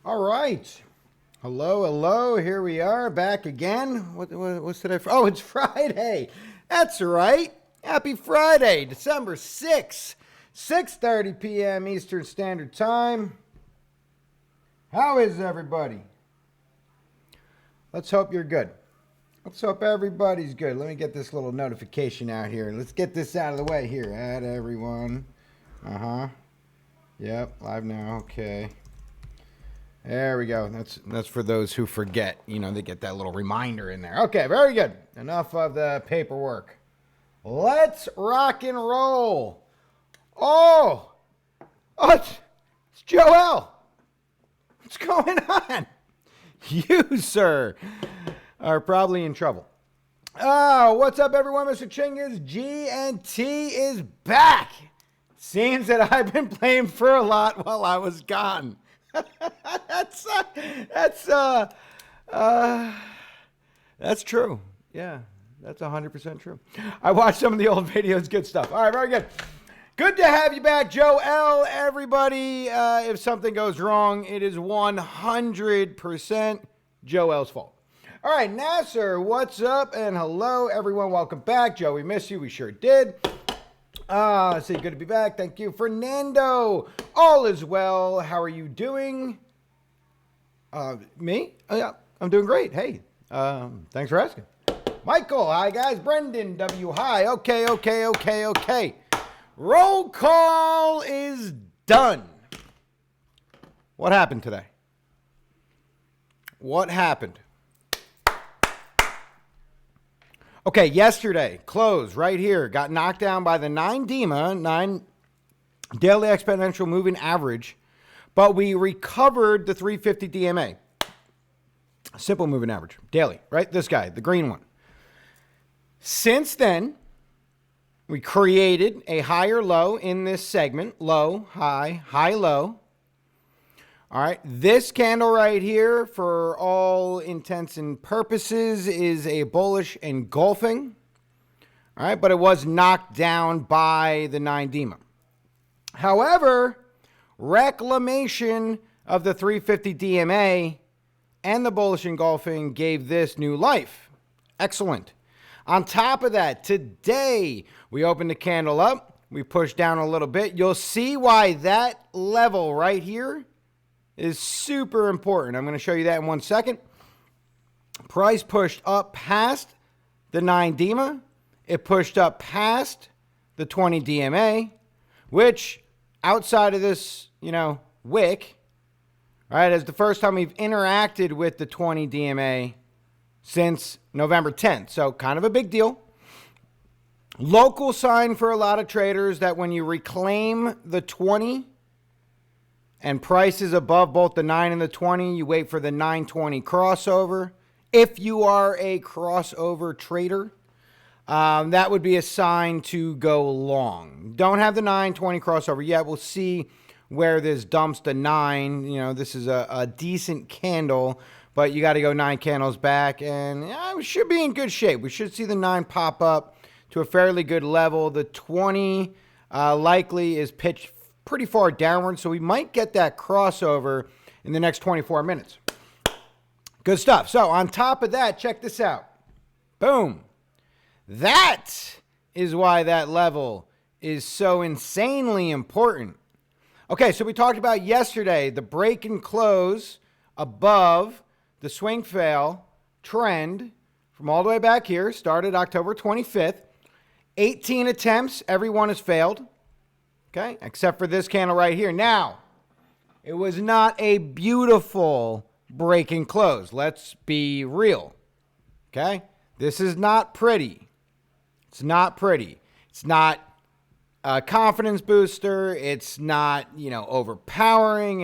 All right. Hello, hello. Here we are back again. What's today? Oh, it's Friday. That's right. Happy Friday, December 6th, 6:30 p.m. Eastern Standard Time. How is everybody? Let's hope you're good. Let's hope everybody's good. Let me get this little notification out here. Let's get this out of the way here. Add everyone. Uh-huh. Yep, live now. Okay. There we go. That's for those who forget. You know, they get that little reminder in there. Okay, very good. Enough of the paperwork. Let's rock and roll. It's Joel. What's going on? You, sir, are probably in trouble. What's up, everyone? Mr. Chingas G&T is back. Seems that I've been playing for a lot while I was gone. That's true. Yeah, that's 100% true. I watched some of the old videos. Good stuff. All right, very good. Good to have you back, Joel. Everybody, if something goes wrong, it is 100% Joel's fault. All right, Nasser, what's up? And hello, everyone. Welcome back. Joe, we miss you. We sure did. Let's see, good to be back. Thank you. Fernando, all is well. How are you doing? Me? Yeah, I'm doing great. Hey, thanks for asking. Michael, hi guys. Brendan, W, hi. Okay. Roll call is done. What happened today? What happened? Okay, yesterday, close right here. Got knocked down by the 9 DEMA, 9 daily exponential moving average, but we recovered the 350 DMA. Simple moving average, daily, right? This guy, the green one. Since then, we created a higher low in this segment. Low, high, high, low. All right, this candle right here, for all intents and purposes, is a bullish engulfing. All right, but it was knocked down by the 9 DEMA. However, reclamation of the 350 DMA and the bullish engulfing gave this new life. Excellent. On top of that, today we opened the candle up. We pushed down a little bit. You'll see why that level right here is super important. I'm going to show you that in 1 second. Price pushed up past the 9 DEMA. It pushed up past the 20 DMA, which outside of this, wick, right, is the first time we've interacted with the 20 DMA since November 10th. So kind of a big deal. Local sign for a lot of traders that when you reclaim the 20 and price is above both the 9 and the 20, you wait for the 920 crossover. If you are a crossover trader, that would be a sign to go long. Don't have the 920 crossover yet. We'll see where this dumps the 9. This is a decent candle, but you got to go 9 candles back, and we should be in good shape. We should see the 9 pop up to a fairly good level. The 20 likely is pitched pretty far downward, so we might get that crossover in the next 24 minutes. Good stuff. So on top of that, check this out. Boom. That is why that level is so insanely important. Okay, so we talked about yesterday the break and close above the swing fail trend from all the way back here, started October 25th. 18 attempts, every one has failed. Okay, except for this candle right here. Now, it was not a beautiful break and close. Let's be real. Okay, this is not pretty. It's not pretty. It's not a confidence booster. It's not, overpowering.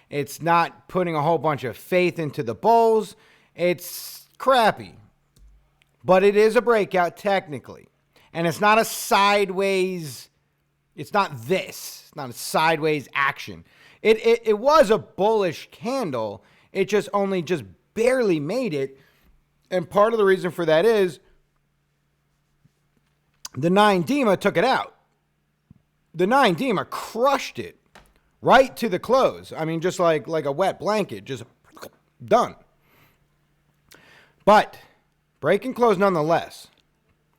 It's not putting a whole bunch of faith into the bulls. It's crappy. But it is a breakout technically. And it's not a sideways. It's not this. It's not a sideways action. It was a bullish candle. It just barely made it. And part of the reason for that is the 9 DEMA took it out. The 9 DEMA crushed it right to the close. I mean, just like a wet blanket, just done. But break and close nonetheless.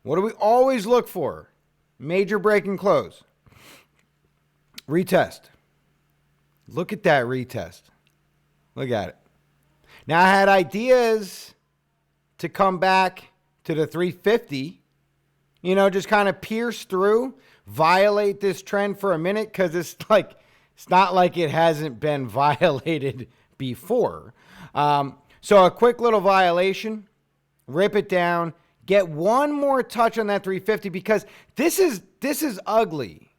What do we always look for? Major break and close. Retest. Look at that retest. Look at it. Now, I had ideas to come back to the 350, just kind of pierce through, violate this trend for a minute, because it's not like it hasn't been violated before. So a quick little violation, rip it down, get one more touch on that 350, because this is ugly.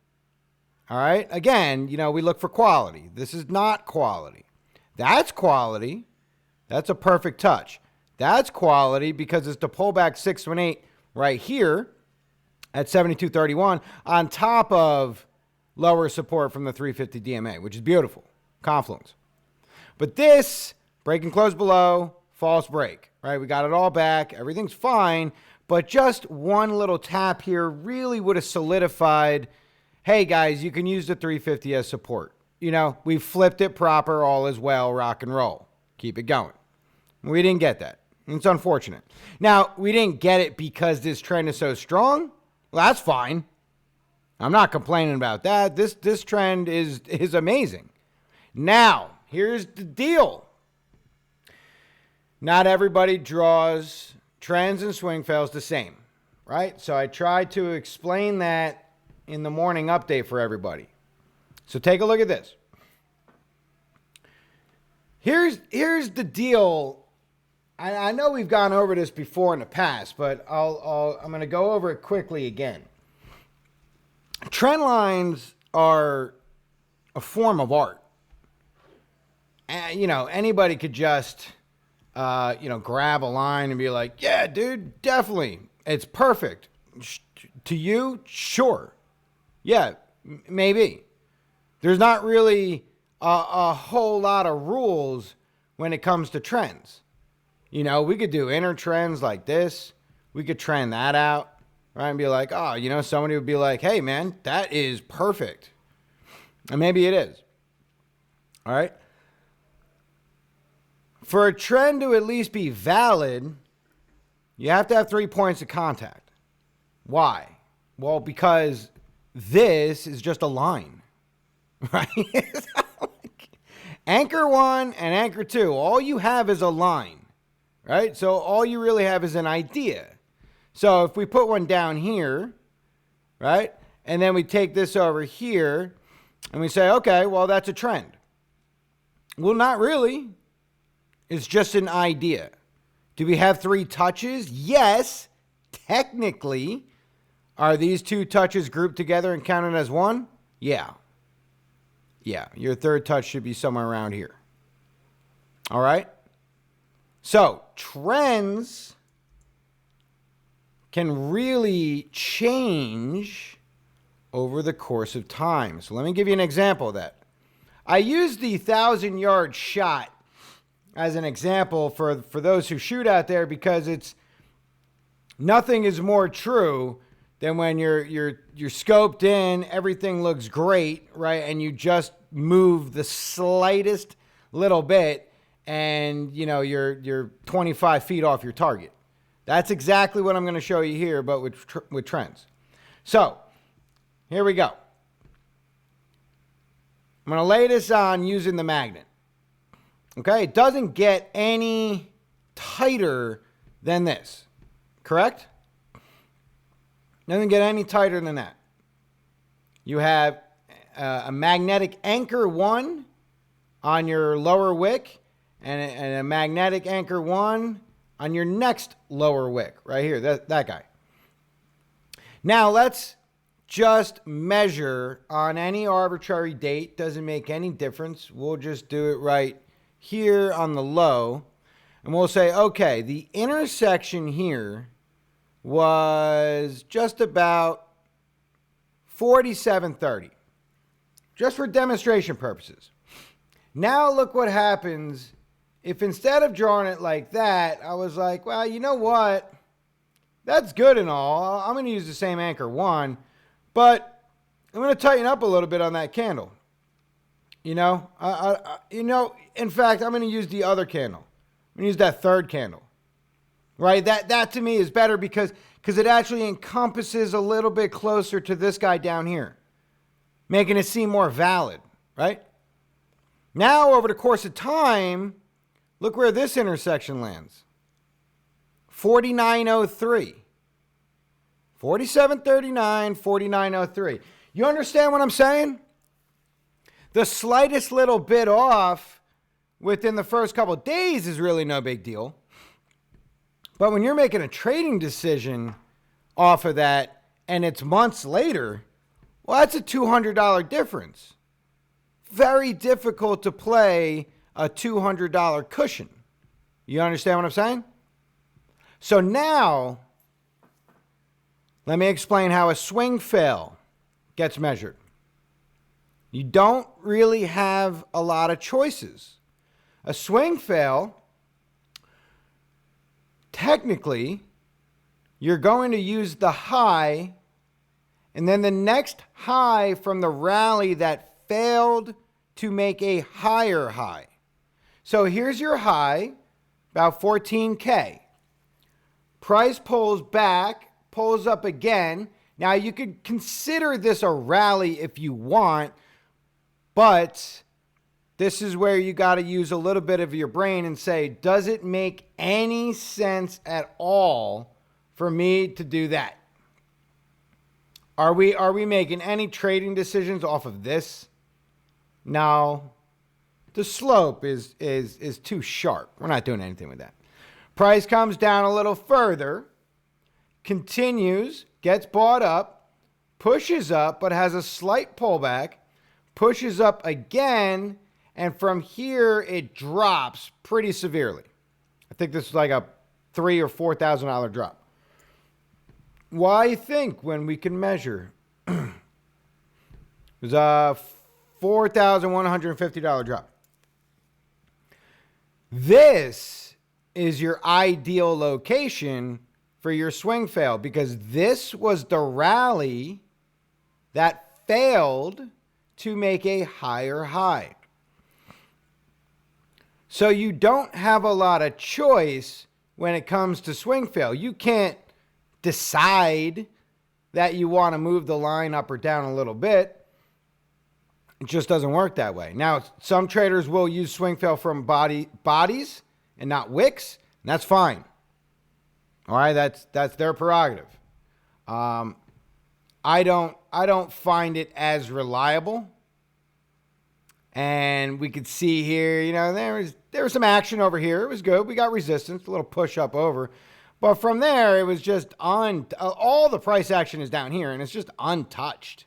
All right. Again, we look for quality. This is not quality. That's quality. That's a perfect touch. That's quality because it's the pullback 618 right here at 72.31 on top of lower support from the 350 DMA, which is beautiful. Confluence. But this break and close below, false break, right? We got it all back. Everything's fine. But just one little tap here really would have solidified, hey, guys, you can use the 350 as support. We flipped it proper, all is well, rock and roll. Keep it going. We didn't get that. It's unfortunate. Now, we didn't get it because this trend is so strong. Well, that's fine. I'm not complaining about that. This trend is amazing. Now, here's the deal. Not everybody draws trends and swing fails the same, right? So I tried to explain that in the morning update for everybody. So take a look at this. Here's the deal. I know we've gone over this before in the past, but I'm going to go over it quickly again. Trend lines are a form of art. Anybody could just, grab a line and be like, yeah, dude, definitely. It's perfect. To you, sure. Yeah, maybe. There's not really a whole lot of rules when it comes to trends. We could do inner trends like this. We could trend that out, right? And be like, oh, somebody would be like, hey, man, that is perfect. And maybe it is. All right. For a trend to at least be valid, you have to have 3 points of contact. Why? Well, because this is just a line, right? Anchor 1 and anchor 2, all you have is a line, right? So all you really have is an idea. So if we put one down here, right, and then we take this over here and we say, okay, well, that's a trend. Well, not really. It's just an idea. Do we have 3 touches? Yes, technically. Are these 2 touches grouped together and counted as one? Yeah. Yeah, your third touch should be somewhere around here. All right? So, trends can really change over the course of time. So, let me give you an example of that. I used the 1,000-yard shot as an example for those who shoot out there because nothing is more true than when you're scoped in, everything looks great, right? And you just move the slightest little bit and, you're 25 feet off your target. That's exactly what I'm going to show you here, but with trends. So, here we go. I'm going to lay this on using the magnet. Okay? It doesn't get any tighter than this. Correct? Doesn't get any tighter than that. You have a magnetic anchor 1 on your lower wick and a magnetic anchor 1 on your next lower wick right here, that guy. Now let's just measure on any arbitrary date. Doesn't make any difference. We'll just do it right here on the low. And we'll say, okay, the intersection here was just about 47.30, just for demonstration purposes. Now look what happens if instead of drawing it like that, I was like, well, you know what? That's good and all. I'm going to use the same anchor 1, but I'm going to tighten up a little bit on that candle. In fact, I'm going to use the other candle. I'm going to use that third candle. Right? That to me is better because it actually encompasses a little bit closer to this guy down here, making it seem more valid, right? Now, over the course of time, look where this intersection lands. 49.03. 47.39, 49.03. You understand what I'm saying? The slightest little bit off within the first couple of days is really no big deal. But when you're making a trading decision off of that and it's months later, well, that's a $200 difference. Very difficult to play a $200 cushion. You understand what I'm saying? So now, let me explain how a swing fail gets measured. You don't really have a lot of choices. A swing fail, technically, you're going to use the high and then the next high from the rally that failed to make a higher high. So here's your high, about 14K. Price pulls back, pulls up again. Now you could consider this a rally if you want, but this is where you got to use a little bit of your brain and say, does it make any sense at all for me to do that? Are we making any trading decisions off of this? No. The slope is too sharp. We're not doing anything with that. Price comes down a little further, continues, gets bought up, pushes up, but has a slight pullback, pushes up again, and from here it drops pretty severely. I think this is like a $3,000 or $4,000 drop. Why think when we can measure? It was a $4,150 drop. This is your ideal location for your swing fail because this was the rally that failed to make a higher high. So you don't have a lot of choice when it comes to swing fail. You can't decide that you want to move the line up or down a little bit. It just doesn't work that way. Now, some traders will use swing fail from bodies and not wicks, and that's fine. All right, that's their prerogative. I don't find it as reliable. And we could see here, there was some action over here. It was good. We got resistance, a little push up over. But from there, it was just all the price action is down here, and it's just untouched.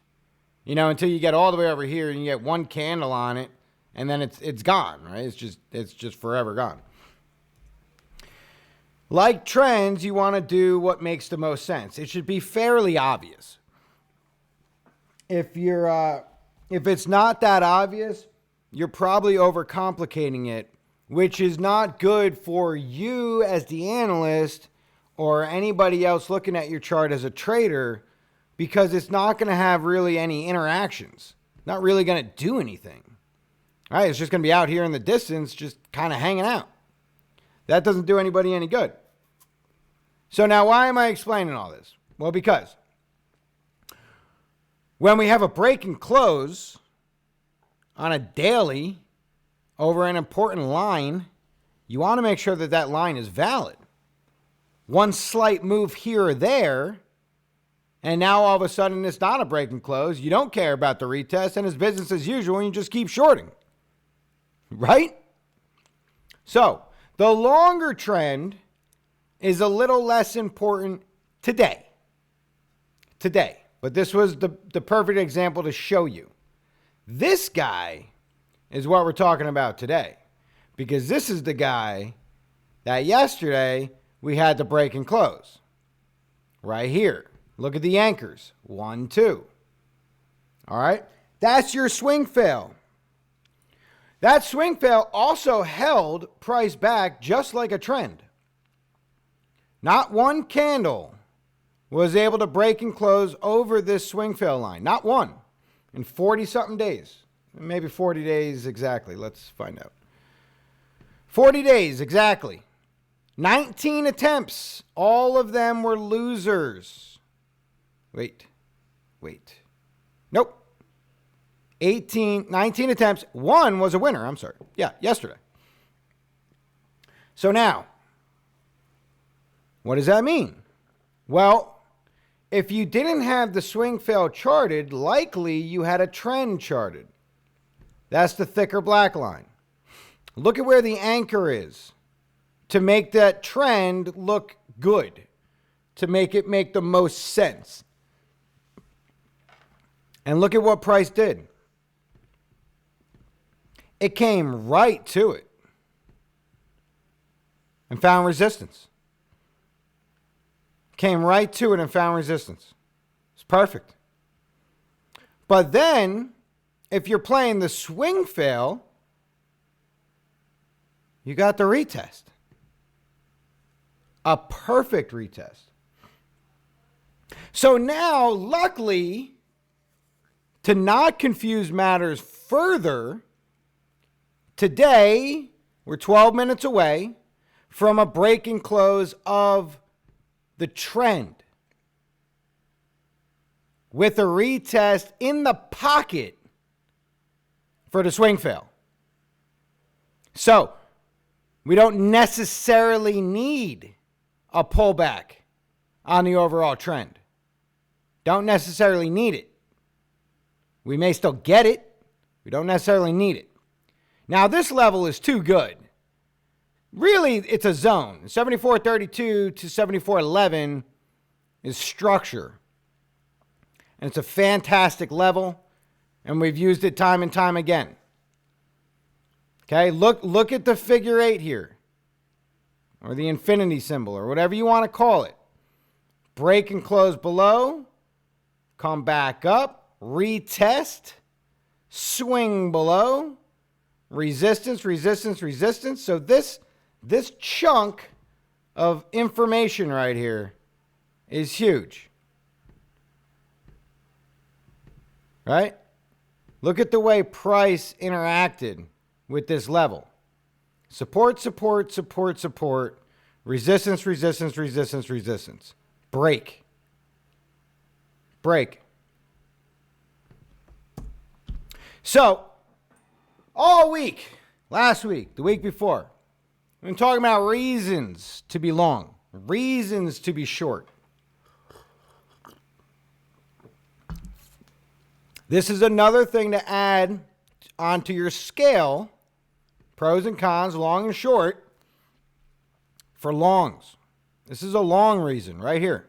Until you get all the way over here and you get one candle on it, and then it's gone, right? It's just forever gone. Like trends, you want to do what makes the most sense. It should be fairly obvious. If it's not that obvious, you're probably overcomplicating it, which is not good for you as the analyst or anybody else looking at your chart as a trader, because it's not going to have really any interactions. Not really going to do anything. All right, it's just going to be out here in the distance, just kind of hanging out. That doesn't do anybody any good. So now why am I explaining all this? Well, because when we have a break and close on a daily over an important line, you want to make sure that that line is valid. One slight move here or there, and now all of a sudden it's not a break and close. You don't care about the retest, and it's business as usual, and you just keep shorting. Right? So, the longer trend is a little less important today. But this was the perfect example to show you. This guy is what we're talking about today. Because this is the guy that yesterday we had to break and close. Right here. Look at the anchors. 1, 2. All right? That's your swing fail. That swing fail also held price back just like a trend. Not one candle was able to break and close over this swing fail line. Not one in 40-something days. Maybe 40 days exactly. Let's find out. 40 days exactly. 19 attempts. All of them were losers. Wait. Nope. 19 attempts. One was a winner. I'm sorry. Yeah, yesterday. So now, what does that mean? Well, if you didn't have the swing fail charted, likely you had a trend charted. That's the thicker black line. Look at where the anchor is to make that trend look good, to make it make the most sense. And look at what price did. It came right to it and found resistance. Came right to it and found resistance. It's perfect. But then, if you're playing the swing fail, you got the retest. A perfect retest. So now, luckily, to not confuse matters further, today we're 12 minutes away from a break and close of the trend with a retest in the pocket for the swing fail. So we don't necessarily need a pullback on the overall trend. Don't necessarily need it. We may still get it. We don't necessarily need it. Now, this level is too good. Really, it's a zone. 74.32 to 74.11 is structure. And it's a fantastic level, and we've used it time and time again. Okay, look at the figure 8 here, or the infinity symbol, or whatever you want to call it. Break and close below, come back up, retest, swing below, resistance, resistance, resistance. So this chunk of information right here is huge. Right? Look at the way price interacted with this level. Support, support, support, support. Resistance, resistance, resistance, resistance. Break. Break. So, all week, last week, the week before, we've been talking about reasons to be long, reasons to be short. This is another thing to add onto your scale, pros and cons, long and short, for longs. This is a long reason right here.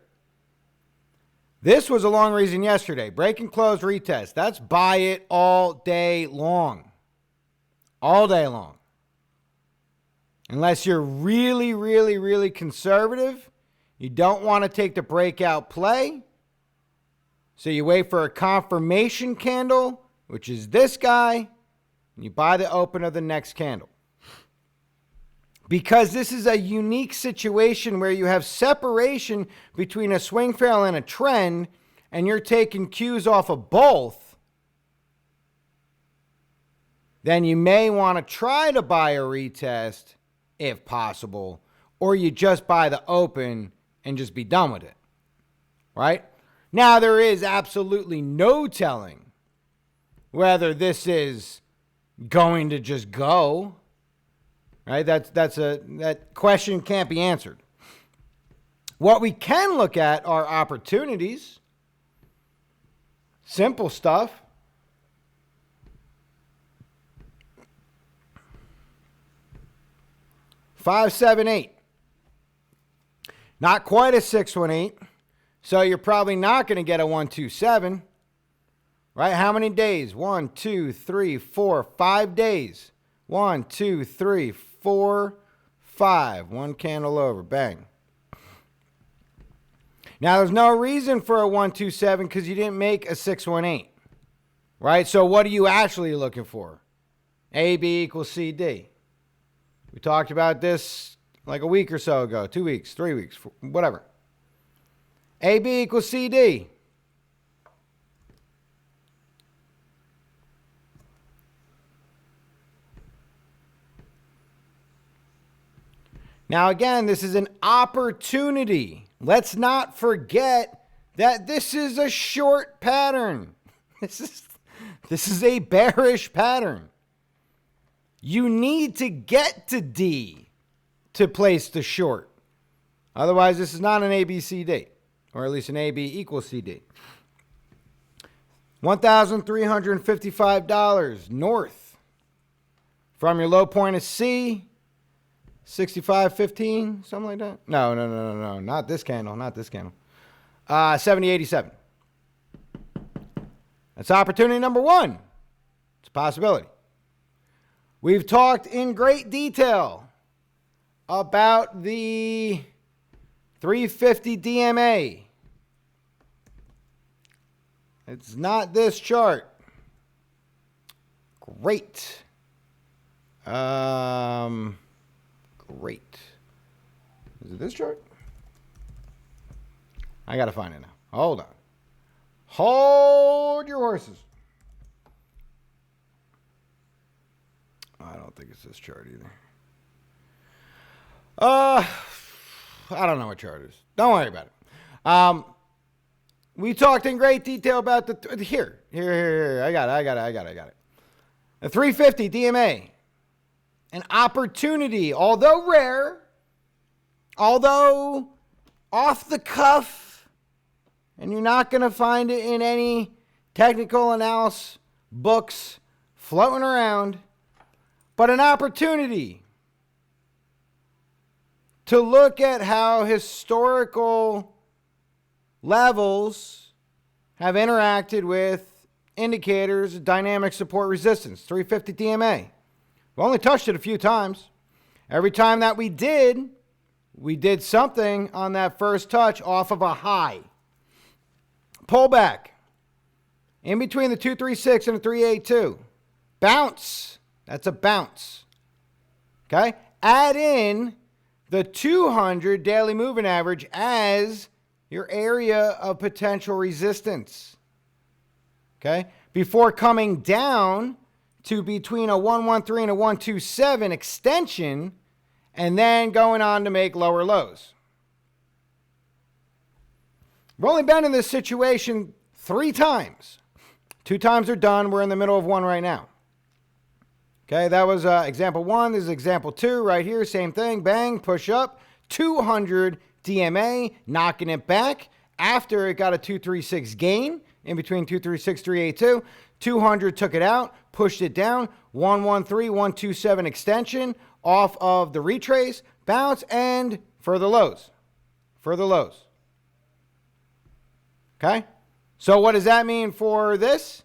This was a long reason yesterday. Break and close retest. That's buy it all day long. All day long. Unless you're really, really, really conservative, you don't want to take the breakout play. So you wait for a confirmation candle, which is this guy, and you buy the open of the next candle. Because this is a unique situation where you have separation between a swing fail and a trend, and you're taking cues off of both, then you may want to try to buy a retest if possible, or you just buy the open and just be done with it, right? Now, there is absolutely no telling whether this is going to just go, right? That question can't be answered. What we can look at are opportunities, simple stuff. Five, 7, 8. Not quite a 618. So you're probably not going to get a 127, right? How many days? 1, 2, 3, 4, 5 days. 1, 2, 3, 4, 5. One candle over. Bang. Now, there's no reason for a 127 because you didn't make a 618, right? So what are you actually looking for? AB equals CD. We talked about this like a week or so ago, 2 weeks, 3 weeks, whatever. AB equals CD. Now, again, this is an opportunity. Let's not forget that this is a short pattern. This is a bearish pattern. You need to get to D to place the short. Otherwise, this is not an ABCD, or at least an AB equals CD. $1,355 north from your low point of C, 65.15, something like that. No, not this candle, 70.87. That's opportunity number one. It's a possibility. We've talked in great detail about the 350 DMA. It's not this chart. Great. Great. Is it this chart? I got to find it now. Hold on. Hold your horses. I don't think it's this chart either. I don't know what chart it is. Don't worry about it. We talked in great detail about the here. I got it. The 350 DMA. An opportunity, although rare, although off the cuff, and you're not going to find it in any technical analysis books floating around, but an opportunity to look at how historical levels have interacted with indicators of dynamic support resistance, 350 DMA. We only touched it a few times. Every time that we did something on that first touch off of a high. Pullback in between the 236 and the 382. Bounce. That's a bounce. Okay? Add in the 200 daily moving average as your area of potential resistance. Okay? Before coming down to between a 113 and a 127 extension, and then going on to make lower lows. We've only been in this situation 3 times. 2 times are done. We're in the middle of one right now. Okay, that was example 1. This is example 2 right here. Same thing. Bang, push up. 200 DMA, knocking it back after it got a 236 gain in between 236, 382. 200 took it out, pushed it down. 113, 127 extension off of the retrace, bounce, and further lows. Further lows. Okay? So what does that mean for this?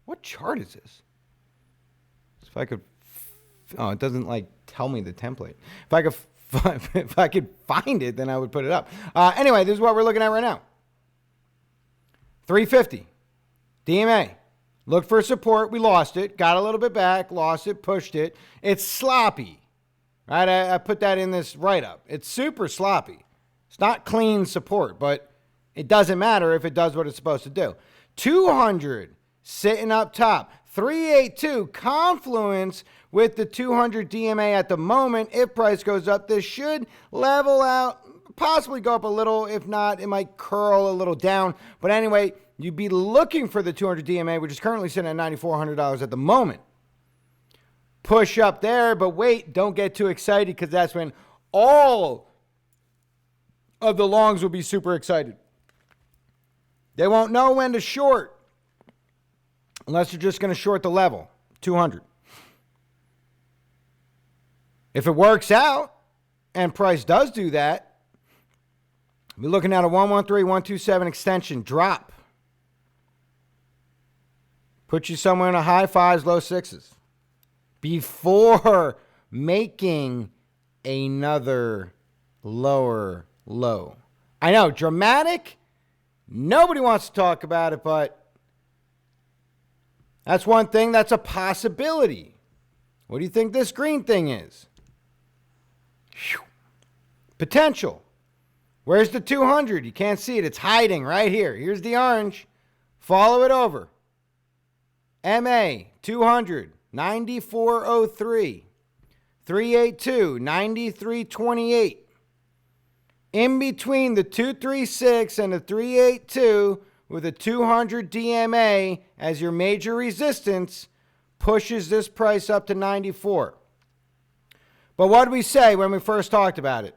What chart is this? If I could, oh, it doesn't like tell me the template. If I could find it, then I would put it up. Anyway, this is what we're looking at right now. 350 DMA. Looked for support. We lost it. Got a little bit back. Lost it. Pushed it. It's sloppy. Right? I put that in this write-up. It's super sloppy. It's not clean support, but it doesn't matter if it does what it's supposed to do. 200 sitting up top. 382 confluence with the 200 DMA at the moment. If price goes up, this should level out, possibly go up a little. If not, it might curl a little down. But anyway, you'd be looking for the 200 DMA, which is currently sitting at $9,400 at the moment. Push up there, but wait, don't get too excited because that's when all of the longs will be super excited. They won't know when to short unless you're just going to short the level, 200. If it works out and price does do that, we're looking at a 113, 127 extension drop. Put you somewhere in the high 5s, low 6s before making another lower low. I know, dramatic. Nobody wants to talk about it, but that's one thing that's a possibility. What do you think this green thing is? Whew. Potential. Where's the 200? You can't see it. It's hiding right here. Here's the orange. Follow it over. MA 200, 9403. 382, 93.28. In between the 236 and the 382 with a 200 DMA as your major resistance pushes this price up to 94. But what did we say when we first talked about it?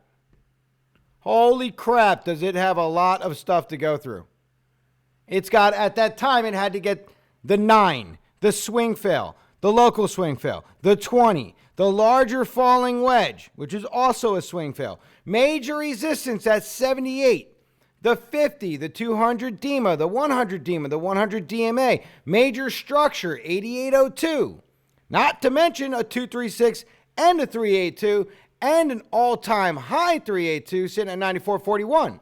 Holy crap, does it have a lot of stuff to go through. It's got, at that time, it had to get the 9, the swing fail, the local swing fail, the 20, the larger falling wedge, which is also a swing fail. Major resistance at 78, the 50, the 200 DEMA, the 100 DEMA, the 100 DMA. Major structure, 8802. Not to mention a 236 and a 382 and an all-time high 382 sitting at 94.41.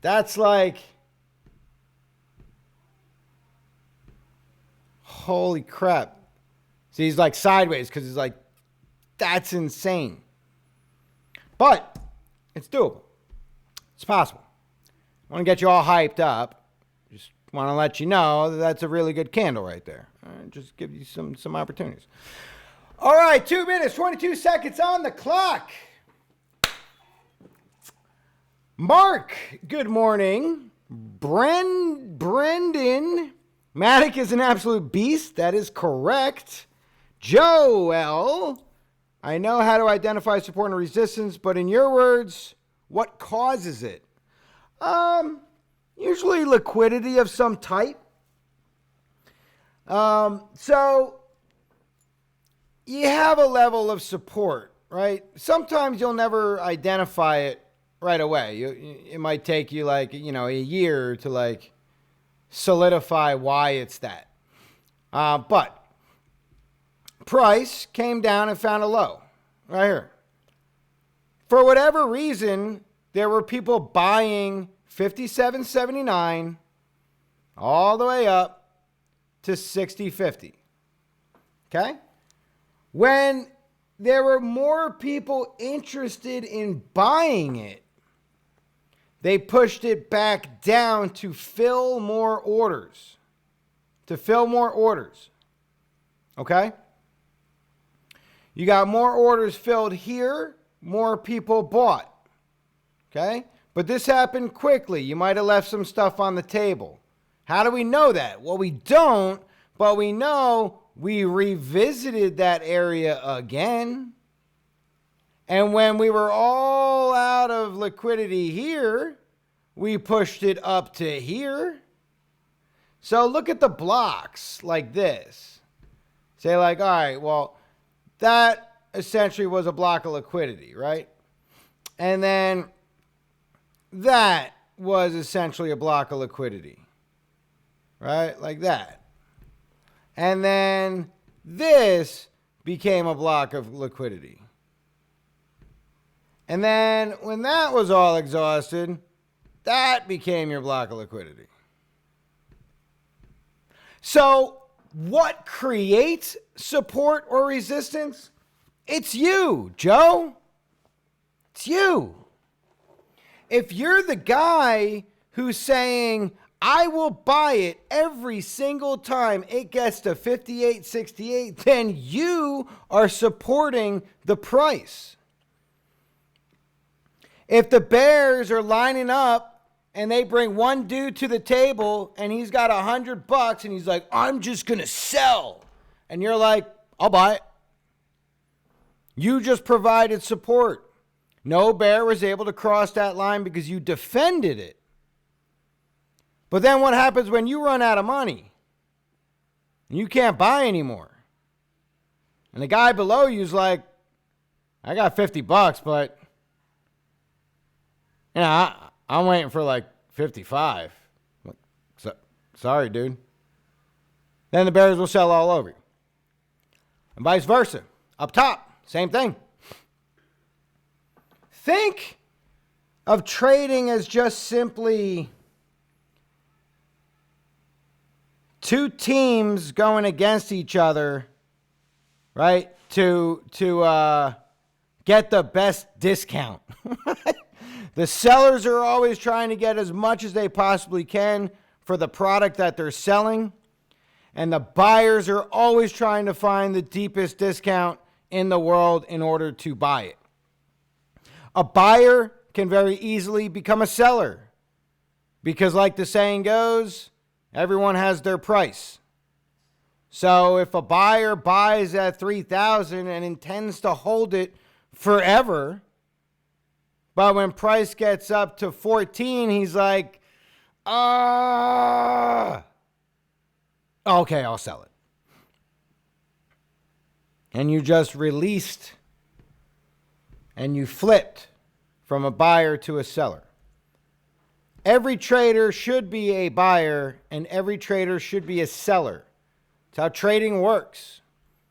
That's like, holy crap. See, he's like sideways because he's like, that's insane. But it's doable. It's possible. I want to get you all hyped up. Just want to let you know that that's a really good candle right there. Just give you some opportunities. All right, 2 minutes, 22 seconds on the clock. Mark, good morning. Brendan, Matic is an absolute beast. That is correct. Joel, I know how to identify support and resistance, but in your words, what causes it? Usually liquidity of some type. So you have a level of support, right? Sometimes you'll never identify it right away. It might take you like, a year to like solidify why it's that. But price came down and found a low right here. For whatever reason, there were people buying 57.79 all the way up to 60.50. Okay? When there were more people interested in buying it, they pushed it back down to fill more orders. Okay? You got more orders filled here, more people bought. Okay? But this happened quickly. You might have left some stuff on the table. How do we know that? Well, we don't, but we know we revisited that area again. And when we were all out of liquidity here, we pushed it up to here. So look at the blocks like this. Say like, all right, well, that essentially was a block of liquidity, right? And then that was essentially a block of liquidity, right? Like that. And then this became a block of liquidity. And then when that was all exhausted, that became your block of liquidity. So what creates support or resistance? It's you, Joe. It's you. If you're the guy who's saying, I will buy it every single time it gets to 58.68, then you are supporting the price. If the bears are lining up and they bring one dude to the table and he's got $100 and he's like, I'm just going to sell. And you're like, I'll buy it. You just provided support. No bear was able to cross that line because you defended it. But then what happens when you run out of money? And you can't buy anymore. And the guy below you's like, I got $50, but I'm waiting for like 55. Sorry, dude. Then the bears will sell all over you. And vice versa. Up top, same thing. Think of trading as just simply two teams going against each other, right? To get the best discount. The sellers are always trying to get as much as they possibly can for the product that they're selling. And the buyers are always trying to find the deepest discount in the world in order to buy it. A buyer can very easily become a seller because, like the saying goes, everyone has their price. So if a buyer buys at 3,000 and intends to hold it forever, but when price gets up to 14, he's like, okay, I'll sell it. And you just released and you flipped from a buyer to a seller. Every trader should be a buyer and every trader should be a seller. It's how trading works.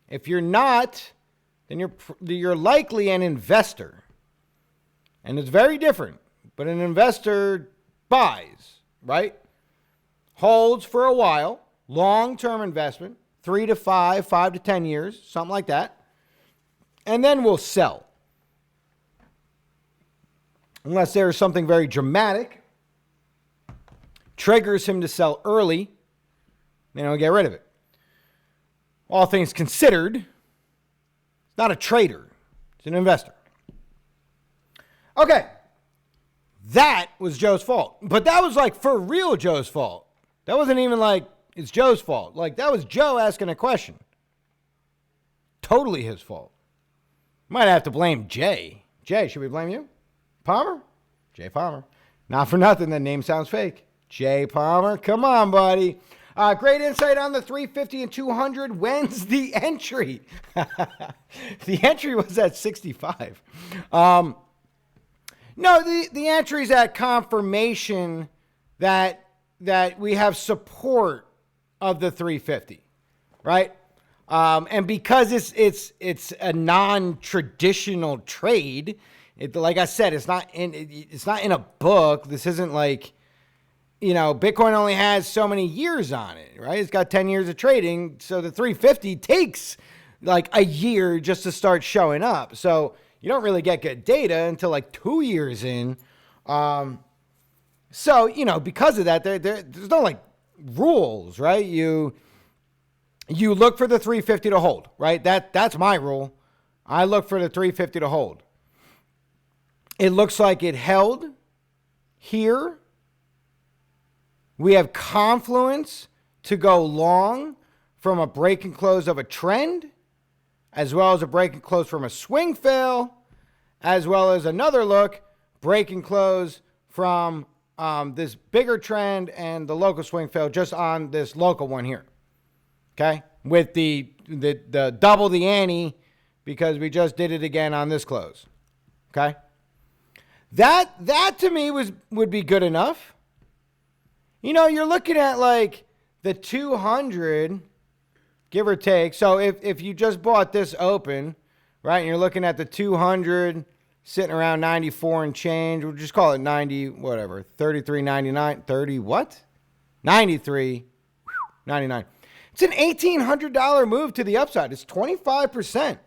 If you're not, then you're likely an investor. And it's very different. But an investor buys, right? Holds for a while, long-term investment, 3 to 5, 5 to 10 years, something like that. And then will sell. Unless there's something very dramatic, triggers him to sell early, then he'll get rid of it. All things considered, it's not a trader, it's an investor. Okay, that was Joe's fault. But that was like for real Joe's fault. That wasn't even like it's Joe's fault. Like that was Joe asking a question. Totally his fault. Might have to blame Jay. Jay, should we blame you? Palmer? Jay Palmer. Not for nothing, that name sounds fake. Jay Palmer, come on, buddy. Great insight on the 350 and 200. When's the entry? The entry was at 65. No, the entry's at confirmation that we have support of the 350, right? And because it's a non-traditional trade, like I said, it's not in a book. This isn't like, Bitcoin only has so many years on it, right? It's got 10 years of trading. So the 350 takes like a year just to start showing up. So you don't really get good data until like 2 years in. So, because of that, there's no like rules, right? You look for the 350 to hold, right? That's my rule. I look for the 350 to hold. It looks like it held here. We have confluence to go long from a break and close of a trend, as well as a break and close from a swing fail, as well as another look, break and close from this bigger trend and the local swing fail just on this local one here. Okay? With the double the ante because we just did it again on this close. Okay? That to me would be good enough. You're looking at like the 200, give or take. So if you just bought this open, right, and you're looking at the 200 sitting around 94 and change, we'll just call it 90, whatever, 33.99, 30 what? 93.99. It's an $1,800 move to the upside. It's 25%,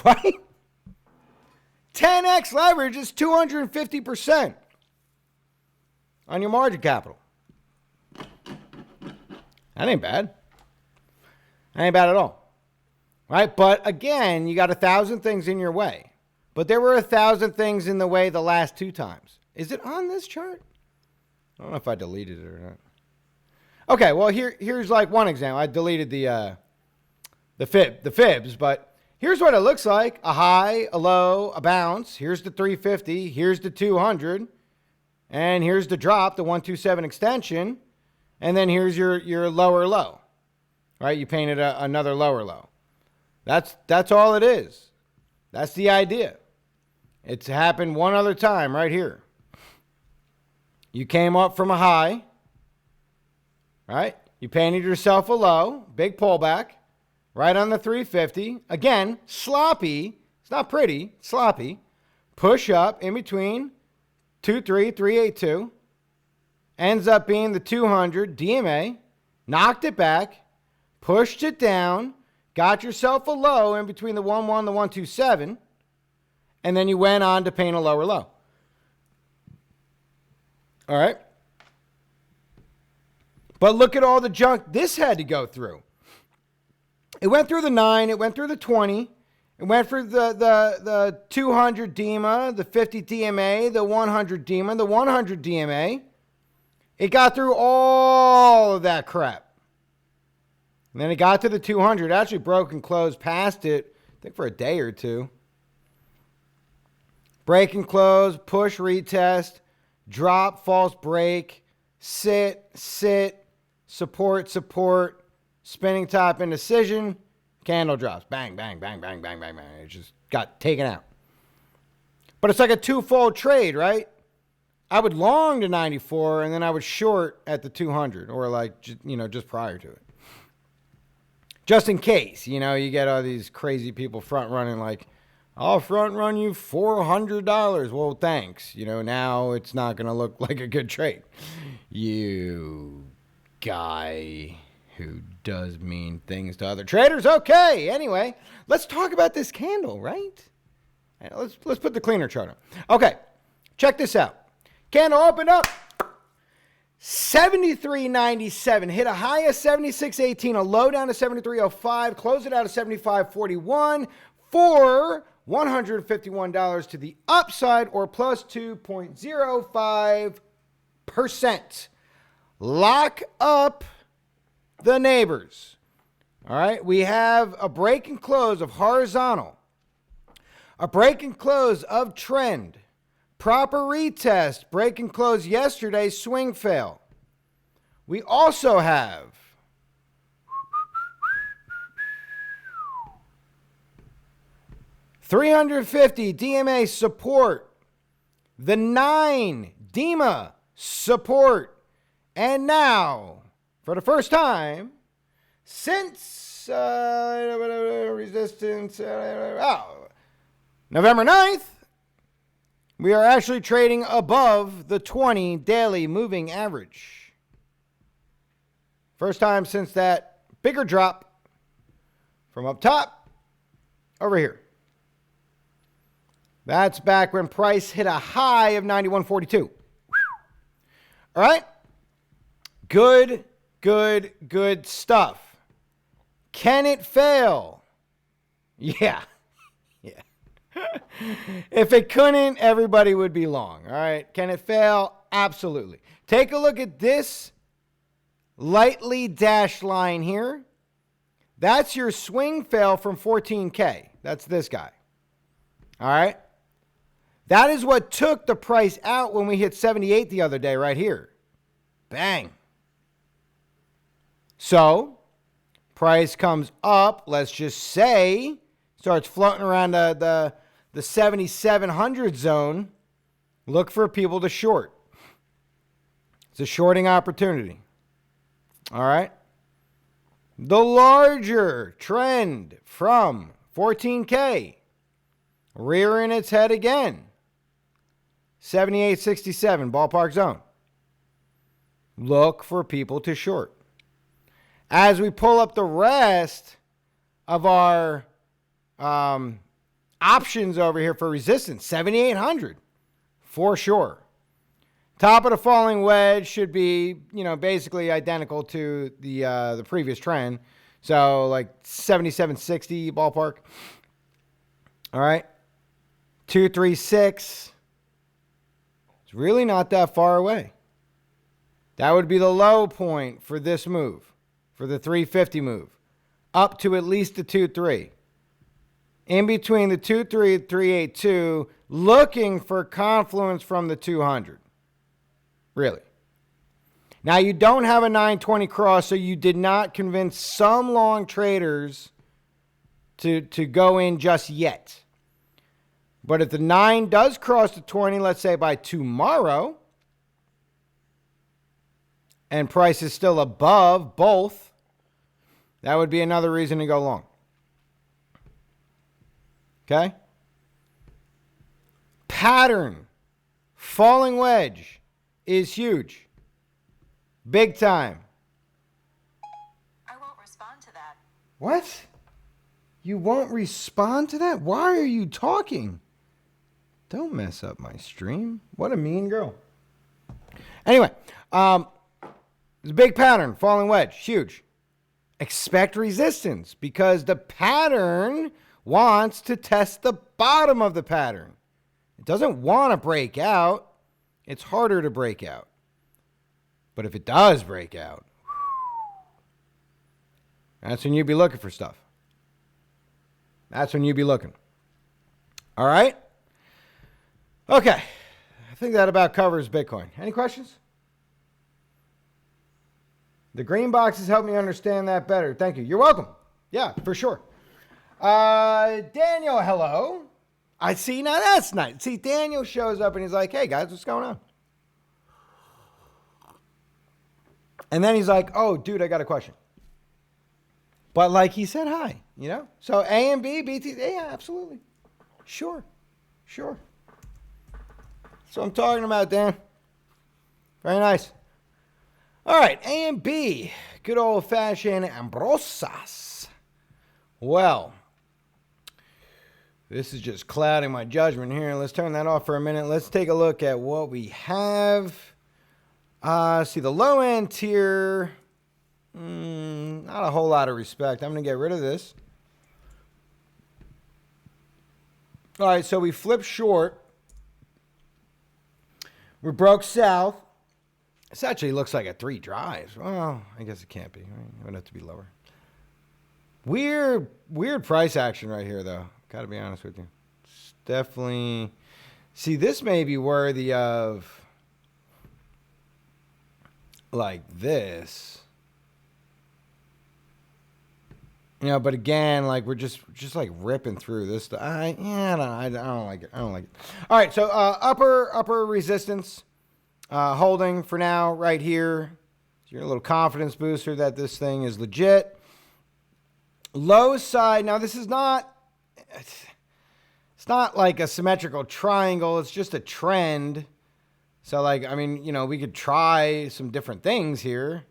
right? 10x leverage is 250% on your margin capital. That ain't bad. That ain't bad at all. Right? But again, you got 1,000 things in your way. But there were 1,000 things in the way the last 2 times. Is it on this chart? I don't know if I deleted it or not. Okay, well here's like one example. I deleted the fibs, but here's what it looks like. A high, a low, a bounce. Here's the 350. Here's the 200. And here's the drop, the 127 extension. And then here's your lower low. Right? You painted another lower low. That's all it is. That's the idea. It's happened one other time right here. You came up from a high. Right? You painted yourself a low, big pullback, right on the 350. Again, sloppy. It's not pretty, it's sloppy. Push up in between 382. Ends up being the 200 DMA. Knocked it back, pushed it down, got yourself a low in between the 1-1 and the 127, and then you went on to paint a lower low. All right? But look at all the junk this had to go through. It went through the 9. It went through the 20. It went through the 200 DEMA, the 50 DMA, the 100 DEMA, the 100 DMA. It got through all of that crap. And then it got to the 200. It actually broke and closed past it, I think for a day or two. Break and close, push, retest, drop, false break, sit, support, spinning top indecision, candle drops. Bang, bang, bang, bang, bang, bang, bang. It just got taken out. But it's like a twofold trade, right? I would long to 94 and then I would short at the 200 or like, just prior to it. Just in case, you get all these crazy people front running like, I'll front run you $400. Well, thanks. Now it's not going to look like a good trade. You guy who does mean things to other traders. Okay. Anyway, let's talk about this candle, right? Let's put the cleaner chart on. Okay. Check this out. Candle opened up. 73.97. Hit a high of 76.18. A low down to 73.05. Close it out at 75.41 for $151 to the upside or plus 2.05%. Lock up the neighbors. All right. We have a break and close of horizontal, a break and close of trend, proper retest, break and close yesterday, swing fail. We also have $350 DMA support, the 9 DEMA support, and now, for the first time since resistance, November 9th, we are actually trading above the 20 daily moving average. First time since that bigger drop from up top over here. That's back when price hit a high of 91.42. All right. Good stuff. Can it fail? Yeah. If it couldn't, everybody would be long. All right. Can it fail? Absolutely. Take a look at this lightly dashed line here. That's your swing fail from 14K. That's this guy. All right. That is what took the price out when we hit 78 the other day right here. Bang. So, price comes up, let's just say, starts floating around the 7,700 zone. Look for people to short. It's a shorting opportunity. All right. The larger trend from 14K rearing its head again. 78.67 ballpark zone. Look for people to short. As we pull up the rest of our options over here for resistance, 7,800 for sure. Top of the falling wedge should be, basically identical to the previous trend. So like 77.60 ballpark. All right. 236. It's really not that far away. That would be the low point for this move, for the 350 move, up to at least the 2.3. In between the 2.3 and 3.82, looking for confluence from the 200. Really. Now, you don't have a 920 cross, so you did not convince some long traders to go in just yet. But if the 9 does cross the 20, let's say by tomorrow, and price is still above both, that would be another reason to go long. Okay? Pattern, falling wedge is huge. Big time. I won't respond to that. What? You won't respond to that? Why are you talking? Don't mess up my stream. What a mean girl. Anyway, There's a big pattern, falling wedge, huge. Expect resistance because the pattern wants to test the bottom of the pattern. It doesn't want to break out. It's harder to break out. But if it does break out, that's when you'd be looking for stuff. That's when you'd be looking. All right? Okay. I think that about covers Bitcoin. Any questions? The green boxes help me understand that better. Thank you. You're welcome. Yeah, for sure. Daniel, hello. I see. Now that's nice. See, Daniel shows up and he's like, hey, guys, what's going on? And then he's like, oh, dude, I got a question. But like he said hi, you know? So A and B, BT, yeah, absolutely. Sure. So I'm talking about, Dan. Very nice. All right, A and B. Good old-fashioned Ambrosas. Well, this is just clouding my judgment here. Let's turn that off for a minute. Let's take a look at what we have. See, the low-end tier, not a whole lot of respect. I'm going to get rid of this. All right, so we flipped short. We broke south. This actually looks like a 3 drives. Well, I guess it can't be. Right? It would have to be lower. Weird price action right here, though. Got to be honest with you. It's definitely... See, this may be worthy of... like this. You know, but again, like we're just like ripping through this stuff. I don't like it. I don't like it. All right, so upper resistance, holding for now right here. Your little confidence booster that this thing is legit. Low side. Now this is not. It's not like a symmetrical triangle. It's just a trend. So like, I mean, you know, we could try some different things here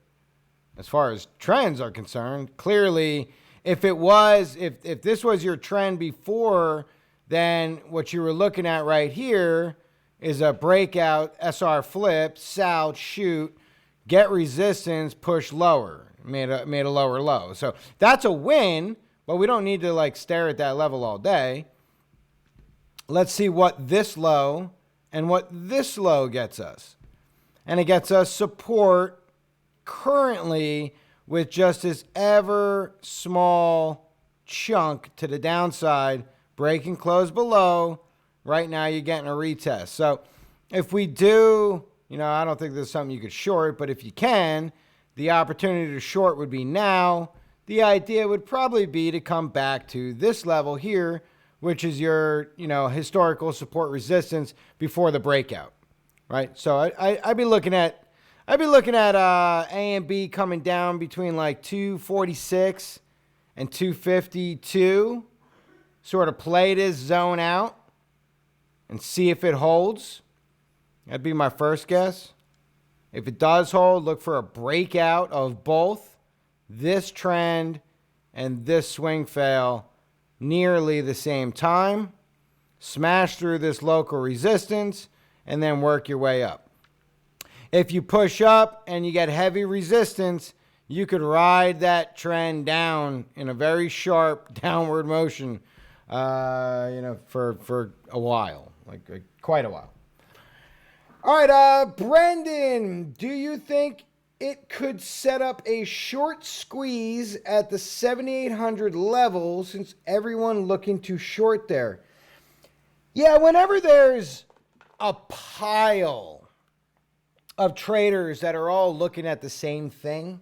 as far as trends are concerned. Clearly, if this was your trend before, then what you were looking at right here is a breakout SR flip, south, shoot, get resistance, push lower, made a lower low. So that's a win, but we don't need to like stare at that level all day. Let's see what this low and what this low gets us. And it gets us support currently with just this ever small chunk to the downside, break and close below. Right now you're getting a retest. So if we do, you know, I don't think this is something you could short, but if you can, the opportunity to short would be now. The idea would probably be to come back to this level here, which is your, you know, historical support resistance before the breakout, right? So I'd be looking at A and B coming down between like 246 and 252. Sort of play this zone out and see if it holds. That'd be my first guess. If it does hold, look for a breakout of both this trend and this swing fail nearly the same time. Smash through this local resistance and then work your way up. If you push up and you get heavy resistance, you could ride that trend down in a very sharp downward motion, for a while, like quite a while. All right, Brendan, do you think it could set up a short squeeze at the 7,800 level since everyone looking to short there? Yeah, whenever there's a pile of traders that are all looking at the same thing,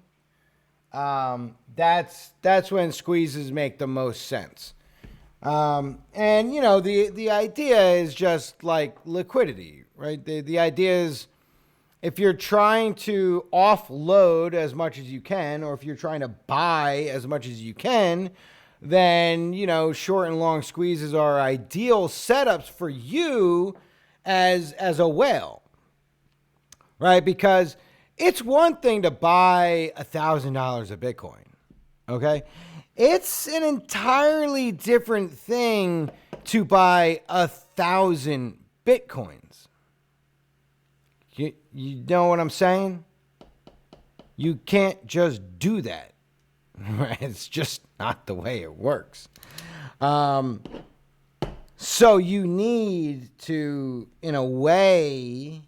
that's when squeezes make the most sense. And you know, the idea is just like liquidity, right? The idea is if you're trying to offload as much as you can, or if you're trying to buy as much as you can, then, you know, short and long squeezes are ideal setups for you as a whale, right? Because it's one thing to buy $1,000 of Bitcoin, okay? It's an entirely different thing to buy 1,000 Bitcoins. You know what I'm saying? You can't just do that. It's just not the way it works. So you need to, in a way,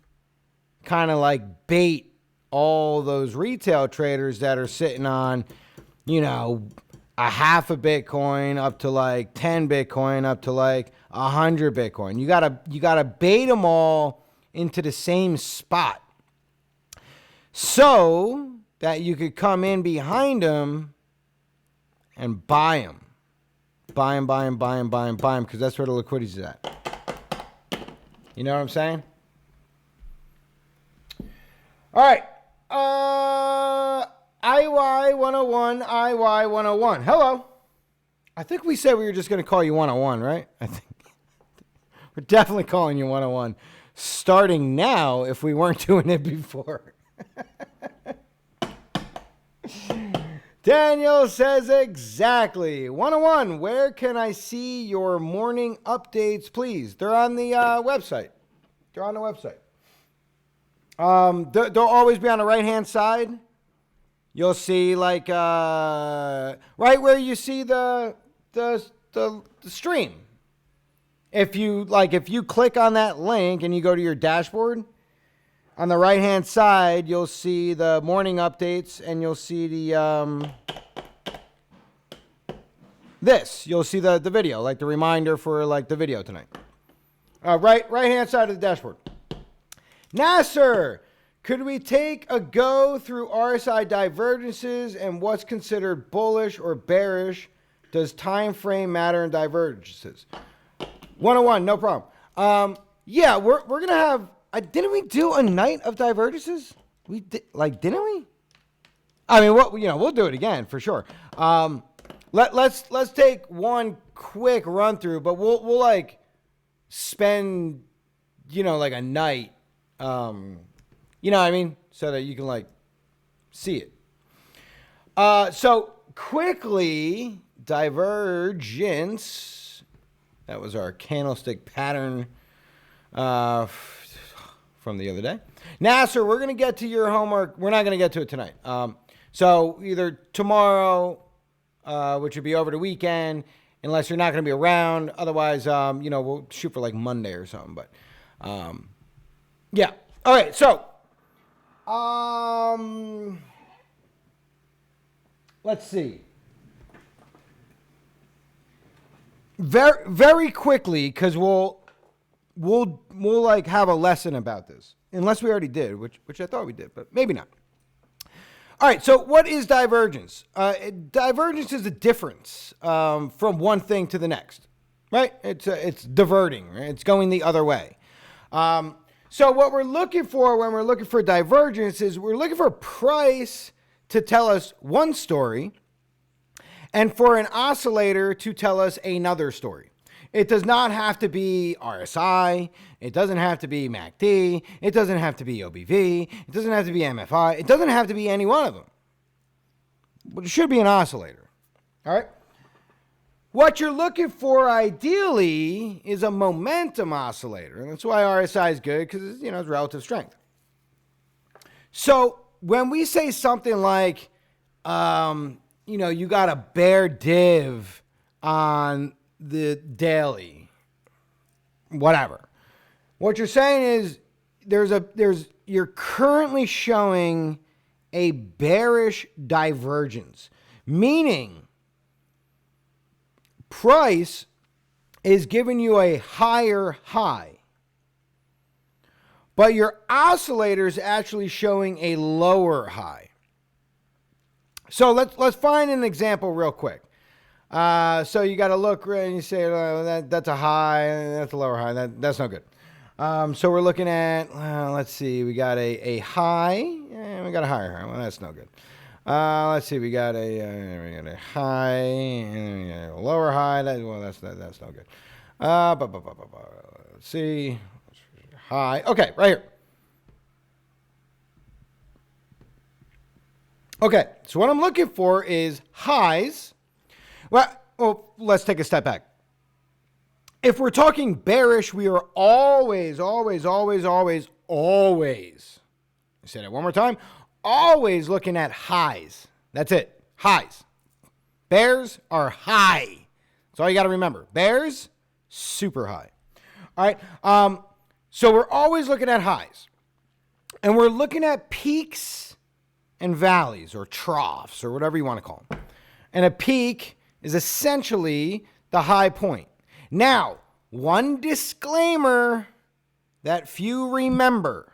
kind of like bait all those retail traders that are sitting on, a half a Bitcoin up to like 10 Bitcoin up to like 100 Bitcoin. You gotta bait them all into the same spot so that you could come in behind them and buy them. Buy them, because that's where the liquidity is at. You know what I'm saying? All right. IY 101, IY 101. Hello. I think we said we were just going to call you 101, right? I think we're definitely calling you 101. Starting now, if we weren't doing it before. Daniel says exactly. 101, where can I see your morning updates, please? They're on the website. They'll always be on the right-hand side. You'll see right where you see the stream. If you click on that link and you go to your dashboard, on the right-hand side, you'll see the morning updates, and you'll see you'll see the video, like the reminder for like the video tonight. Right-hand side of the dashboard. Nasser, could we take a go through RSI divergences and what's considered bullish or bearish? Does time frame matter in divergences? 101, no problem. Yeah, we're gonna have. Didn't we do a night of divergences? We did, didn't we? I mean, we'll do it again for sure. Let's take one quick run through, but we'll spend, a night, you know what I mean? So that you can see it. So quickly, divergence. That was our candlestick pattern, from the other day. Nasser, we're going to get to your homework. We're not going to get to it tonight. So either tomorrow, which would be over the weekend, unless you're not going to be around. Otherwise, we'll shoot for Monday or something. But, yeah. All right. So, let's see. Very, very quickly, because we'll have a lesson about this, unless we already did, which I thought we did, but maybe not. All right, so what is divergence? Divergence is a difference from one thing to the next, right? It's diverting, right? It's going the other way. So what we're looking for when we're looking for divergence is we're looking for price to tell us one story and for an oscillator to tell us another story. It does not have to be RSI. It doesn't have to be MACD. It doesn't have to be OBV. It doesn't have to be MFI. It doesn't have to be any one of them. But it should be an oscillator. All right? What you're looking for ideally is a momentum oscillator. And that's why RSI is good, because it's relative strength. So when we say something like, you got a bear div on the daily, whatever. What you're saying is you're currently showing a bearish divergence, meaning price is giving you a higher high, but your oscillator is actually showing a lower high. So let's find an example real quick. So you got to look and you say, that's a high, that's a lower high. That's no good. So we're looking at, let's see, we got a high, and we got a higher high. Well, that's no good. Let's see, we got a high, and we got a lower high. That's no good. Let's see, high. Okay, right here. Okay, so what I'm looking for is highs. Well, let's take a step back. If we're talking bearish, we are always, I say that one more time, always looking at highs. That's it. Highs. Bears are high. That's all you got to remember. Bears, super high. All right. So we're always looking at highs. And we're looking at peaks and valleys or troughs or whatever you want to call them. And a peak is essentially the high point. Now, one disclaimer that few remember.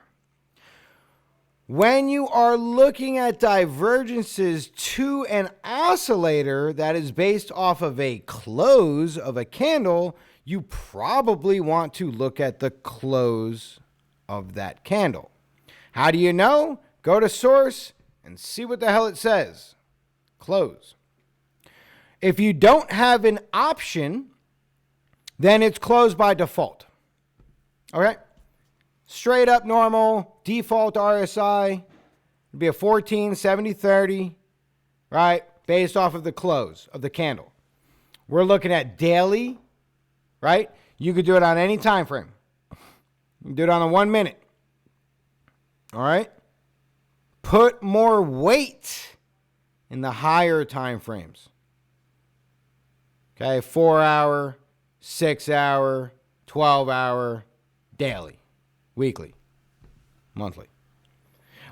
When you are looking at divergences to an oscillator that is based off of a close of a candle, you probably want to look at the close of that candle. How do you know? Go to source and see what the hell it says. Close. If you don't have an option, then it's closed by default. Okay? Straight up normal, default RSI. It'd be a 14, 70, 30, right? Based off of the close of the candle. We're looking at daily, right? You could do it on any time frame. You can do it on a 1 minute. All right? Put more weight in the higher time frames. Okay, 4 hour, 6 hour, 12 hour, daily, weekly, monthly.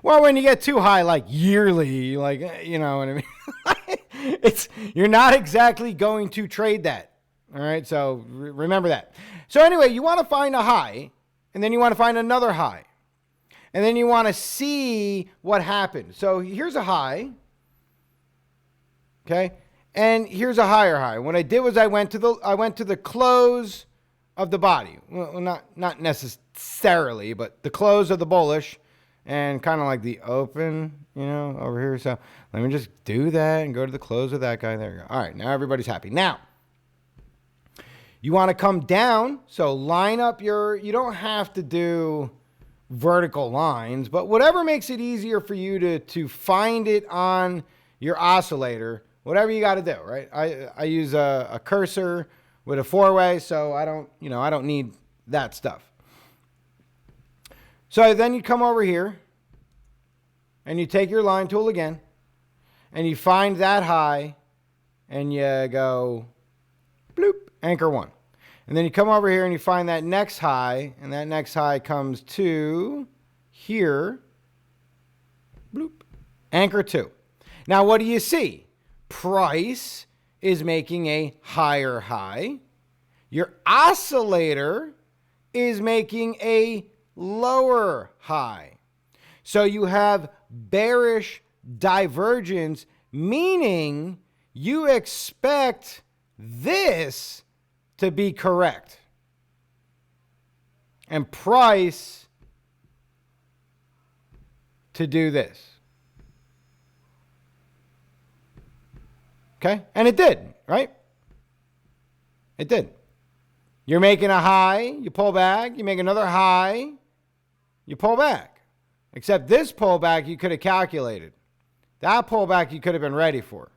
Well, when you get too high, like yearly, like, you know what I mean? You're not exactly going to trade that. All right, so remember that. So anyway, you want to find a high, and then you want to find another high. And then you want to see what happened. So here's a high. Okay? And here's a higher high. What I did was I went to the close of the body. Well, not necessarily, but the close of the bullish and kind of like the open, you know, over here. So let me just do that and go to the close of that guy. There you go. All right, now everybody's happy. Now, you want to come down. So line up you don't have to do vertical lines, but whatever makes it easier for you to find it on your oscillator, whatever you got to do, right? I use a cursor with a 4-way, so I don't need that stuff. So then you come over here and you take your line tool again and you find that high and you go bloop, anchor 1. And then you come over here and you find that next high, and that next high comes to here, bloop, anchor 2. Now, what do you see? Price is making a higher high. Your oscillator is making a lower high. So you have bearish divergence, meaning you expect this to be correct. And price to do this. Okay? And it did, right? It did. You're making a high, you pull back, you make another high, you pull back. Except this pullback you could have calculated. That pullback you could have been ready for.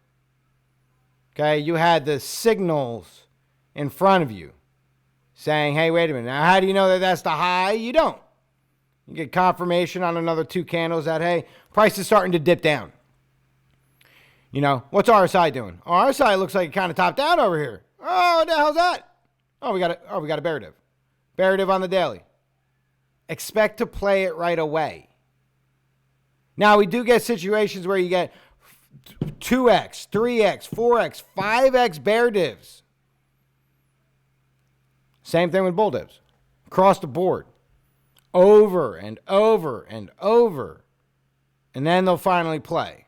Okay? You had the signals in front of you saying, hey, wait a minute. Now, how do you know that that's the high? You don't. You get confirmation on another 2 candles that, hey, price is starting to dip down. You know, what's RSI doing? Oh, RSI looks like it kind of topped out over here. Oh, what the hell's that? Oh, we got a bear div. Bear div on the daily. Expect to play it right away. Now, we do get situations where you get 2x, 3x, 4x, 5x bear divs. Same thing with bull divs. Across the board. Over and over and over. And then they'll finally play.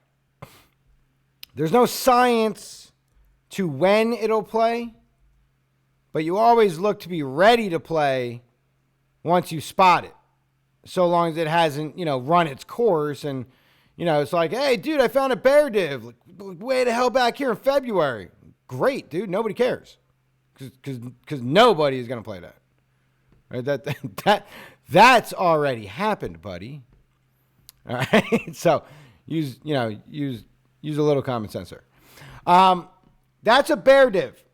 There's no science to when it'll play, but you always look to be ready to play once you spot it. So long as it hasn't, run its course and, it's like, hey, dude, I found a bear div. Way the hell back here in February. Great, dude. Nobody cares. Because nobody is going to play that. Right? That's already happened, buddy. All right? So use a little common sense there. That's a bear div.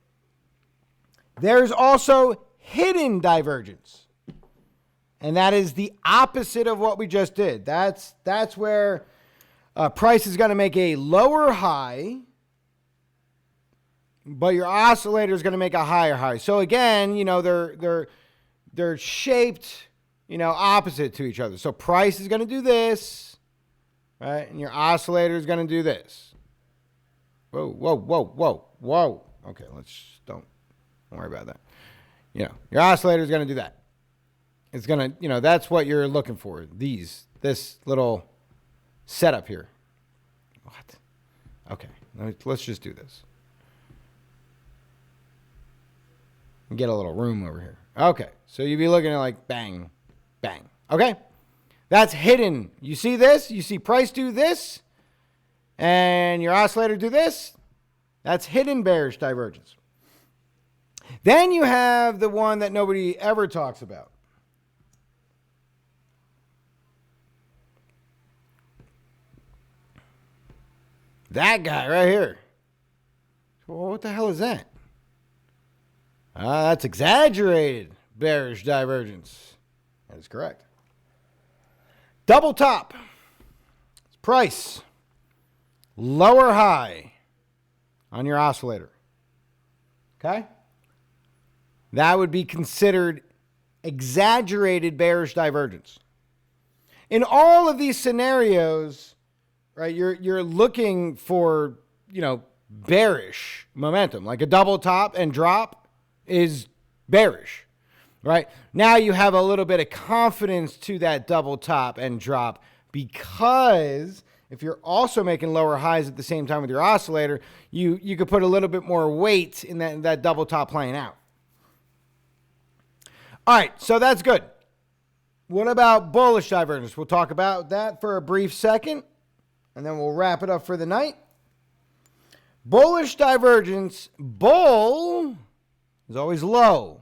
There's also hidden divergence. And that is the opposite of what we just did. That's where Price is going to make a lower high, but your oscillator is going to make a higher high. So again, they're shaped, opposite to each other. So price is going to do this, right? And your oscillator is going to do this. Whoa, whoa, whoa, whoa, whoa. Okay, don't worry about that. Your oscillator is going to do that. It's going to, that's what you're looking for. This little setup here. What? Okay, let's just do this. Get a little room over here. Okay, so you'd be looking at like bang, bang. Okay, that's hidden. You see this? You see price do this, and your oscillator do this. That's hidden bearish divergence. Then you have the one that nobody ever talks about. That guy right here. Well, what the hell is that? That's exaggerated bearish divergence. That is correct. Double top. Price. Lower high on your oscillator. Okay? That would be considered exaggerated bearish divergence. In all of these scenarios, right, you're looking for, bearish momentum. Like a double top and drop is bearish, right? Now you have a little bit of confidence to that double top and drop, because if you're also making lower highs at the same time with your oscillator, you could put a little bit more weight in that double top playing out. All right, so that's good. What about bullish divergence? We'll talk about that for a brief second, and then we'll wrap it up for the night. Bullish divergence, bull is always low.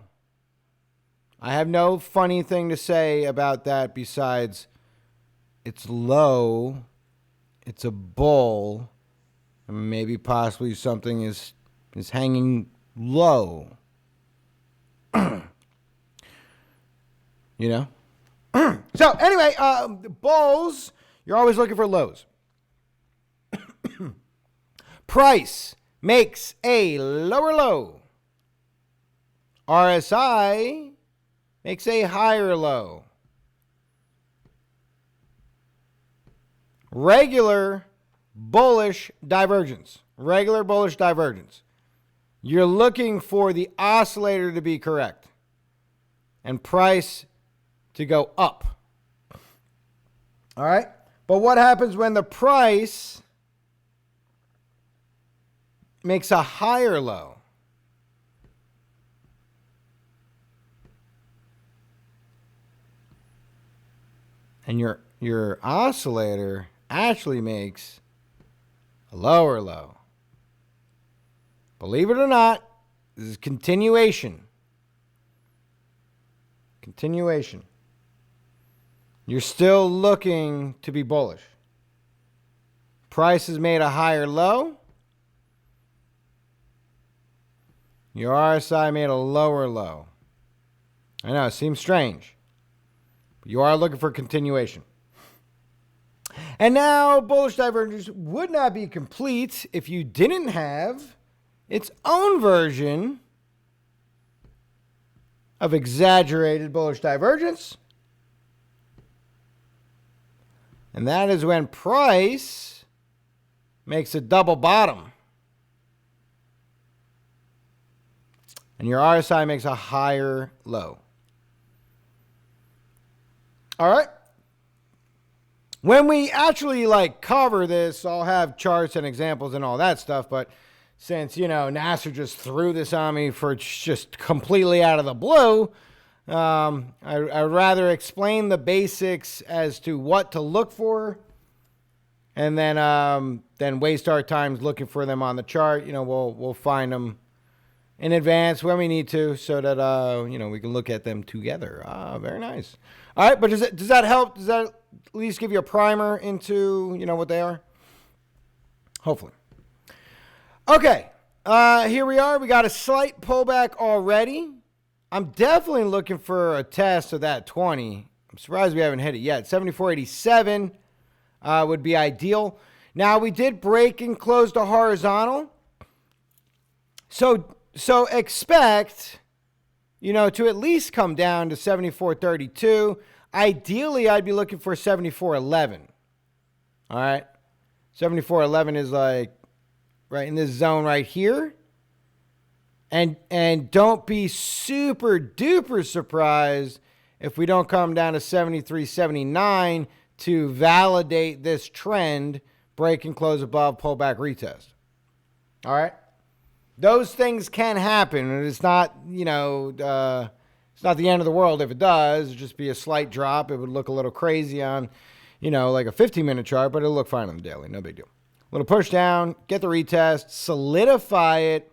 I have no funny thing to say about that besides it's low, it's a bull, and maybe possibly something is hanging low. So anyway, bulls, you're always looking for lows. Price makes a lower low. RSI makes a higher low. Regular bullish divergence. Regular bullish divergence. You're looking for the oscillator to be correct and price to go up. All right? But what happens when the price makes a higher low? And your oscillator actually makes a lower low. Believe it or not, this is continuation. Continuation. You're still looking to be bullish. Price has made a higher low. Your RSI made a lower low. I know, it seems strange. But you are looking for continuation. And now, bullish divergence would not be complete if you didn't have its own version of exaggerated bullish divergence. And that is when price makes a double bottom. And your RSI makes a higher low. All right. When we actually cover this, I'll have charts and examples and all that stuff. But since, Nasser just threw this on me for just completely out of the blue, I'd rather explain the basics as to what to look for, and then waste our time looking for them on the chart. We'll find them in advance when we need to, so that we can look at them together. Very nice. All right, but does that help? Does that at least give you a primer into what they are? Hopefully. Okay, here we are. We got a slight pullback already. I'm definitely looking for a test of that 20. I'm surprised we haven't hit it yet. 74.87. would be ideal. Now, we did break and close the horizontal. So expect, to at least come down to 74.32. Ideally, I'd be looking for 74.11. All right. 74.11 is like right in this zone right here. And don't be super duper surprised if we don't come down to 73.79 to validate this trend, break and close above, pull back, retest. All right. Those things can happen, and it's not, it's not the end of the world if it does. It'd just be a slight drop. It would look a little crazy on, like a 15-minute chart, but it'll look fine on the daily. No big deal. Little push down, get the retest, solidify it.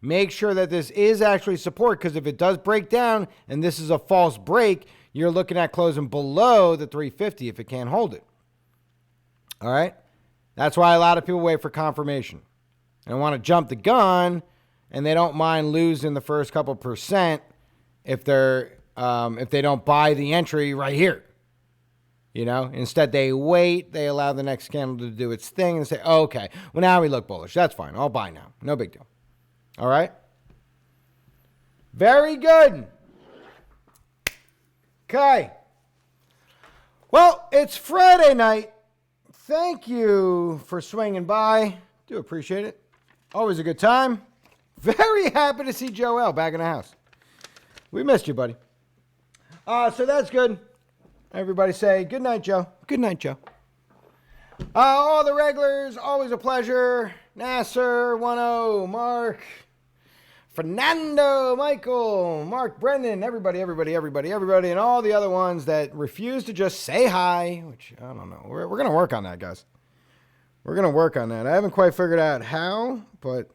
Make sure that this is actually support, because if it does break down and this is a false break, you're looking at closing below the 350 if it can't hold it. All right? That's why a lot of people wait for confirmation and want to jump the gun, and they don't mind losing the first couple percent if they don't buy the entry right here. Instead they wait, they allow the next candle to do its thing and say, oh, okay, well, now we look bullish. That's fine. I'll buy now. No big deal. All right. Very good. Okay. Well, it's Friday night. Thank you for swinging by. Do appreciate it. Always a good time. Very happy to see Joel back in the house. We missed you, buddy. So that's good. Everybody say good night, Joe. Good night, Joe. All the regulars, always a pleasure. Nasser, 1-0, Mark, Fernando, Michael, Mark, Brendan, everybody, and all the other ones that refuse to just say hi, which I don't know. We're going to work on that, guys. We're going to work on that. I haven't quite figured out how, but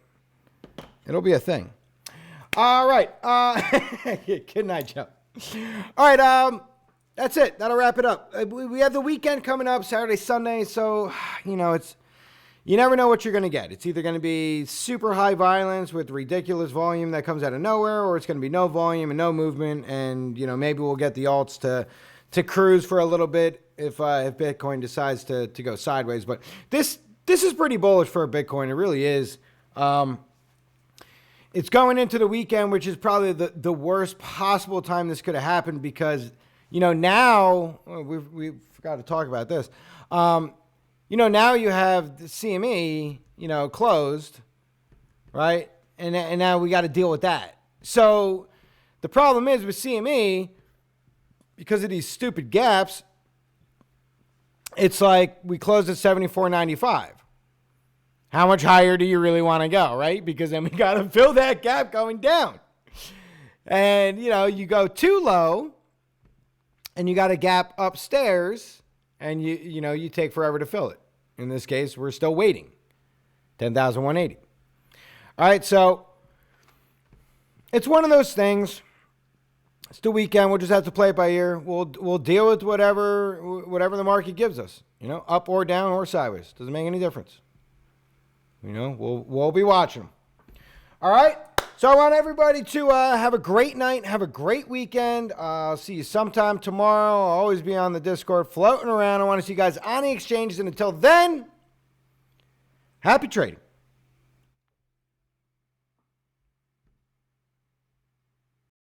it'll be a thing. All right. Good night, Joe. All right. That's it. That'll wrap it up. We have the weekend coming up, Saturday, Sunday. So, you never know what you're going to get. It's either going to be super high violence with ridiculous volume that comes out of nowhere, or it's going to be no volume and no movement. And, maybe we'll get the alts to cruise for a little bit if Bitcoin decides to go sideways. But this is pretty bullish for Bitcoin. It really is. It's going into the weekend, which is probably the worst possible time this could have happened, because now we forgot to talk about this. Now you have the CME, closed, right? And now we got to deal with that. So the problem is with CME, because of these stupid gaps, it's like we closed at 74.95. How much higher do you really want to go, right? Because then we got to fill that gap going down. And, you go too low, and you got a gap upstairs, and you take forever to fill it. In this case, we're still waiting. 10,180. All right, so it's one of those things. It's the weekend. We'll just have to play it by ear. We'll deal with whatever the market gives us. Up or down or sideways. Doesn't make any difference. We'll be watching. All right. So I want everybody to have a great night, have a great weekend. I'll see you sometime tomorrow. I'll always be on the Discord floating around. I want to see you guys on the exchanges. And until then, happy trading.